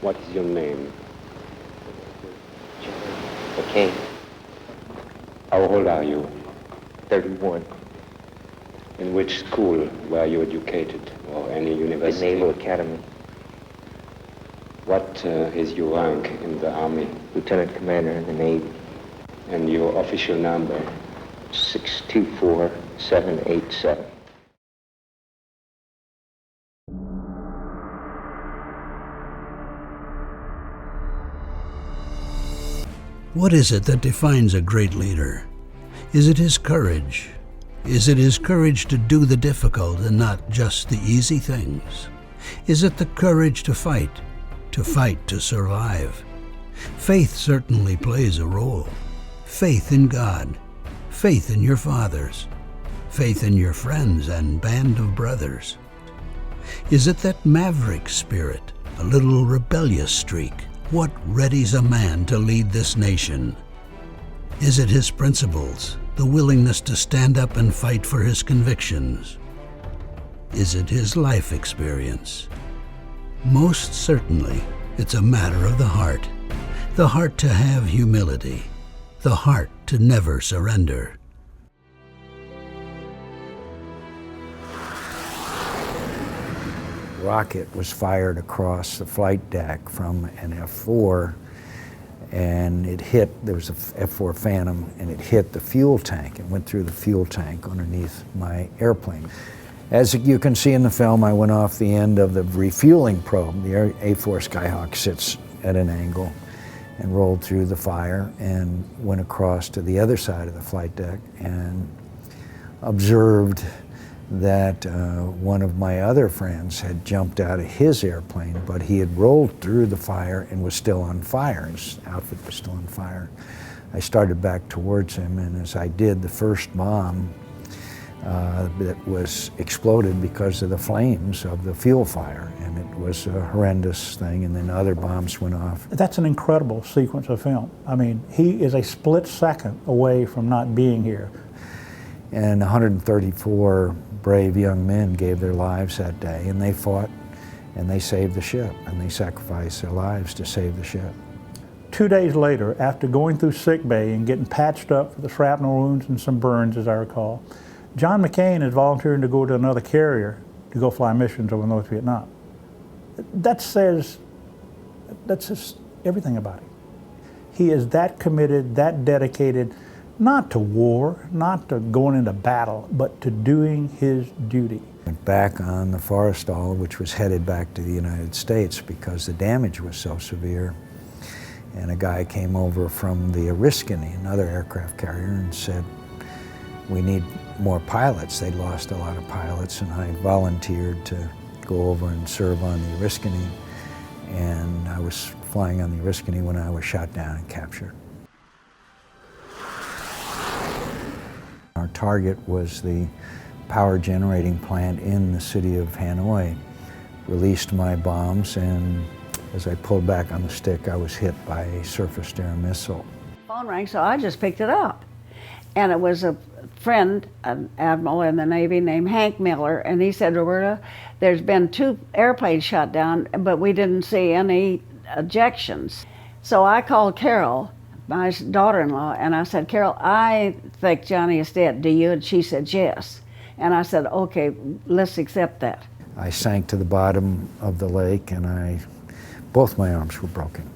What is your name? McCain. How old are you? 31. In which school were you educated, or any The university? Naval Academy. What is your rank in the Army? Lieutenant Commander in the Navy. And your official number? 624787. What is it that defines a great leader? Is it his courage? Is it his courage to do the difficult and not just the easy things? Is it the courage to fight to survive? Faith certainly plays a role. Faith in God, faith in your fathers, faith in your friends and band of brothers. Is it that maverick spirit, a little rebellious streak? What readies a man to lead this nation? Is it his principles, the willingness to stand up and fight for his convictions? Is it his life experience? Most certainly, it's a matter of the heart to have humility, the heart to never surrender. Rocket was fired across the flight deck from an F-4, and it hit, there was a F-4 Phantom, and it hit the fuel tank. It went through the fuel tank underneath my airplane. As you can see in the film, I went off the end of the refueling probe. The A-4 Skyhawk sits at an angle and rolled through the fire and went across to the other side of the flight deck and observed that one of my other friends had jumped out of his airplane, but he had rolled through the fire and was still on fire. His outfit was still on fire. I started back towards him, and as I did, the first bomb that was exploded because of the flames of the fuel fire, and it was a horrendous thing, and then other bombs went off. That's an incredible sequence of film. I mean, he is a split second away from not being here. And 134 brave young men gave their lives that day, and they fought and they saved the ship, and they sacrificed their lives to save the ship. 2 days later, after going through sick bay and getting patched up for the shrapnel wounds and some burns, as I recall, John McCain is volunteering to go to another carrier to go fly missions over North Vietnam. That's just everything about him. He is that committed, that dedicated, not to war, not to going into battle, but to doing his duty. Went back on the Forrestal, which was headed back to the United States because the damage was so severe. And a guy came over from the Oriskany, another aircraft carrier, and said, we need more pilots. They'd lost a lot of pilots, and I volunteered to go over and serve on the Oriskany. And I was flying on the Oriskany when I was shot down and captured. Our target was the power generating plant in the city of Hanoi. Released my bombs, and as I pulled back on the stick, I was hit by a surface-to-air missile. Phone rang, so I just picked it up. And it was a friend, an admiral in the Navy named Hank Miller, and he said, Roberta, there's been 2 airplanes shot down, but we didn't see any ejections. So I called Carol, my daughter-in-law, and I said, Carol, I think Johnny is dead. Do you? And she said, yes. And I said, okay, let's accept that. I sank to the bottom of the lake, and both my arms were broken.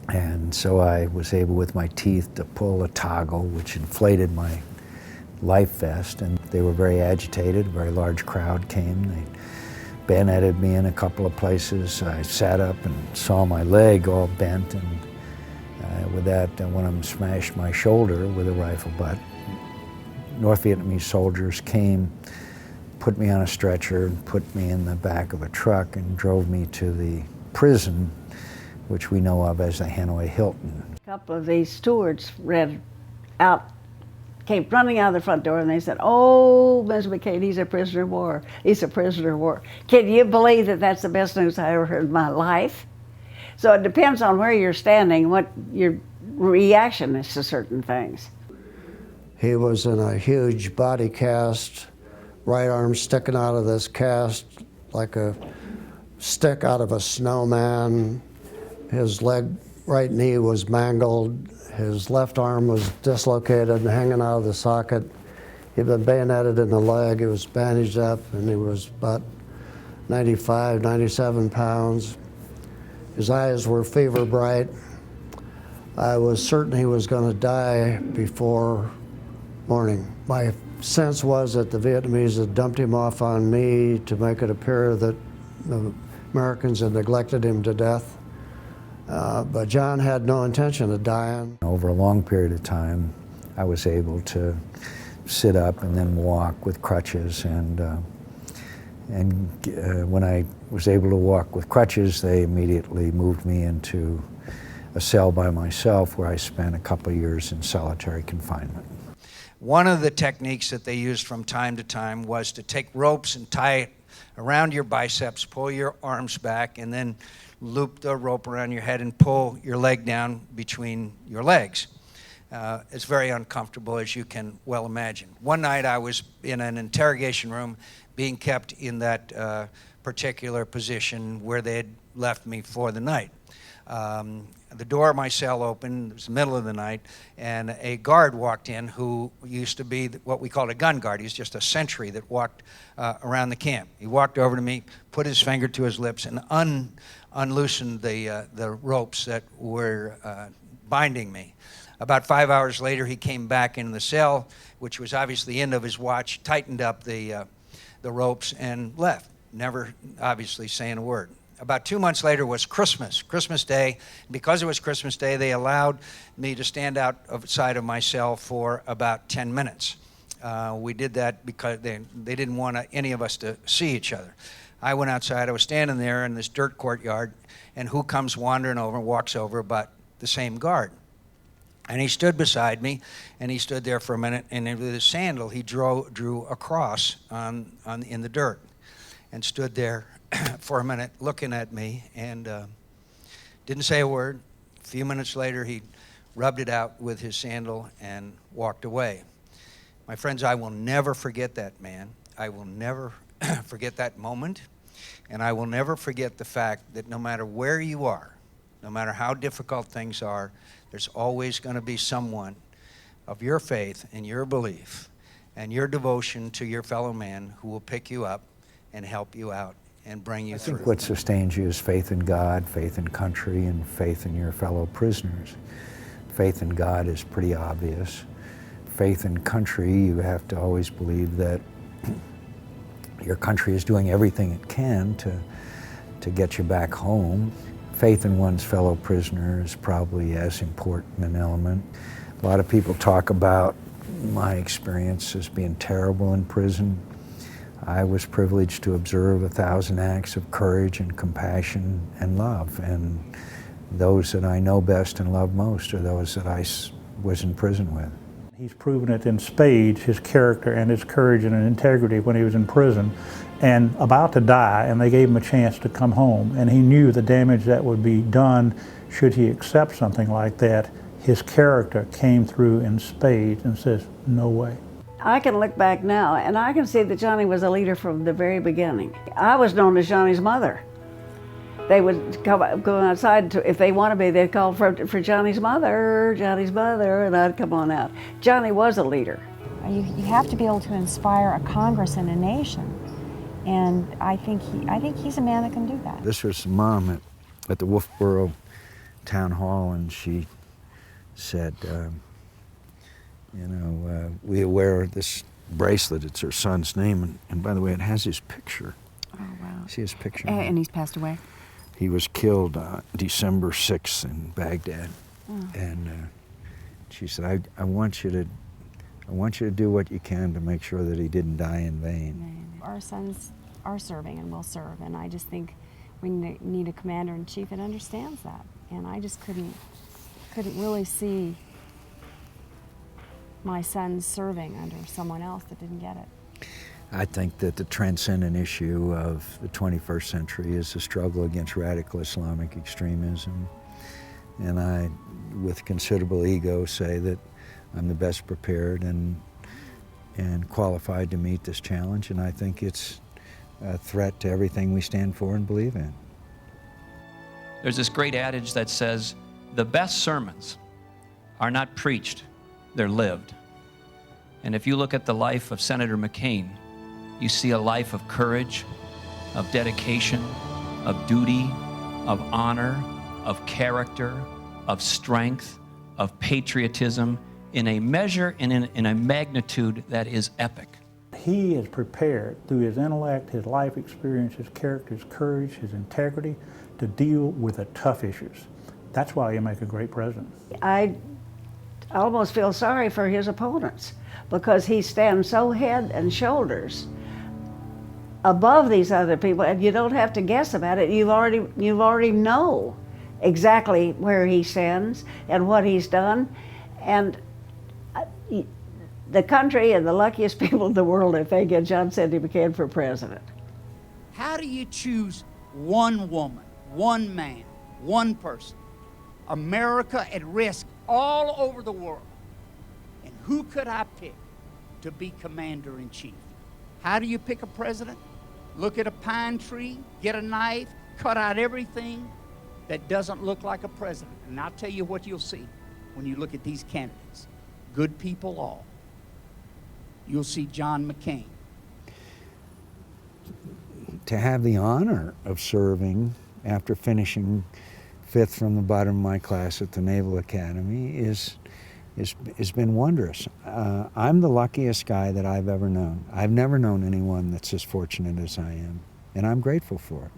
And so I was able, with my teeth, to pull a toggle, which inflated my life vest, and they were very agitated. A very large crowd came. They bayoneted me in a couple of places. I sat up and saw my leg all bent, and with that, one of them smashed my shoulder with a rifle butt. North Vietnamese soldiers came, put me on a stretcher, and put me in the back of a truck and drove me to the prison, which we know of as the Hanoi Hilton. A couple of these stewards came running out of the front door, and they said, oh, Ms. McCain, he's a prisoner of war. He's a prisoner of war. Can you believe that that's the best news I ever heard in my life? So it depends on where you're standing, what your reaction is to certain things. He was in a huge body cast, right arm sticking out of this cast like a stick out of a snowman. His right knee was mangled. His left arm was dislocated and hanging out of the socket. He'd been bayoneted in the leg. He was bandaged up, and he was about 95, 97 pounds. His eyes were fever bright. I was certain he was going to die before morning. My sense was that the Vietnamese had dumped him off on me to make it appear that the Americans had neglected him to death. But John had no intention of dying. Over a long period of time, I was able to sit up and then walk with crutches, and when I was able to walk with crutches, they immediately moved me into a cell by myself where I spent a couple of years in solitary confinement. One of the techniques that they used from time to time was to take ropes and tie it around your biceps, pull your arms back, and then loop the rope around your head and pull your leg down between your legs. It's very uncomfortable, as you can well imagine. One night I was in an interrogation room being kept in that particular position where they had left me for the night. The door of my cell opened, it was the middle of the night, and a guard walked in who used to be what we called a gun guard. He was just a sentry that walked around the camp. He walked over to me, put his finger to his lips, and unloosened the ropes that were binding me. About 5 hours later, he came back in the cell, which was obviously the end of his watch, tightened up the ropes, and left, never obviously saying a word. About 2 months later was Christmas Day. Because it was Christmas Day, they allowed me to stand outside of my cell for about 10 minutes. We did that because they didn't want any of us to see each other. I went outside, I was standing there in this dirt courtyard, and who comes wandering over and walks over but the same guard. And he stood beside me, and he stood there for a minute, and with his sandal, he drew a cross in the dirt, and stood there for a minute looking at me, and didn't say a word. A few minutes later, he rubbed it out with his sandal and walked away. My friends, I will never forget that man. I will never forget that moment, and I will never forget the fact that no matter where you are, no matter how difficult things are, there's always going to be someone of your faith and your belief and your devotion to your fellow man who will pick you up and help you out and bring you through. I think what sustains you is faith in God, faith in country, and faith in your fellow prisoners. Faith in God is pretty obvious. Faith in country, you have to always believe that your country is doing everything it can to get you back home. Faith in one's fellow prisoner is probably as important an element. A lot of people talk about my experience as being terrible in prison. I was privileged to observe 1,000 acts of courage and compassion and love, and those that I know best and love most are those that I was in prison with. He's proven it in spades, his character and his courage and integrity when he was in prison and about to die, and they gave him a chance to come home, and he knew the damage that would be done should he accept something like that. His character came through in spades and says, no way. I can look back now and I can see that Johnny was a leader from the very beginning. I was known as Johnny's mother. They would go outside, if they want to be, they'd call for Johnny's mother, and I'd come on out. Johnny was a leader. You have to be able to inspire a Congress and a nation, and I think he's a man that can do that. This was Mom at the Wolfboro Town Hall, and she said, we wear this bracelet, it's her son's name, and by the way, it has his picture. Oh, wow. See his picture? And he's passed away? He was killed December 6th in Baghdad. Oh. And she said, I want you to do what you can to make sure that he didn't die in vain. Our sons are serving and will serve, and I just think we need a commander-in-chief that understands that. And I just couldn't really see my sons serving under someone else that didn't get it. I think that the transcendent issue of the 21st century is the struggle against radical Islamic extremism. And I, with considerable ego, say that I'm the best prepared and qualified to meet this challenge, and I think it's a threat to everything we stand for and believe in. There's this great adage that says, the best sermons are not preached, they're lived. And if you look at the life of Senator McCain, you see a life of courage, of dedication, of duty, of honor, of character, of strength, of patriotism, in a measure and in a magnitude that is epic. He is prepared through his intellect, his life experience, his character, his courage, his integrity to deal with the tough issues. That's why you make a great president. I almost feel sorry for his opponents because he stands so head and shoulders above these other people, and you don't have to guess about it. You already know exactly where he stands and what he's done, and the country and the luckiest people in the world if they get John Sidney McCain for president. How do you choose one woman, one man, one person? America at risk all over the world. And who could I pick to be commander-in-chief? How do you pick a president? Look at a pine tree, get a knife, cut out everything that doesn't look like a president. And I'll tell you what you'll see when you look at these candidates. Good people all. You'll see John McCain. To have the honor of serving after finishing 5th from the bottom of my class at the Naval Academy has been wondrous. I'm the luckiest guy that I've ever known. I've never known anyone that's as fortunate as I am, and I'm grateful for it.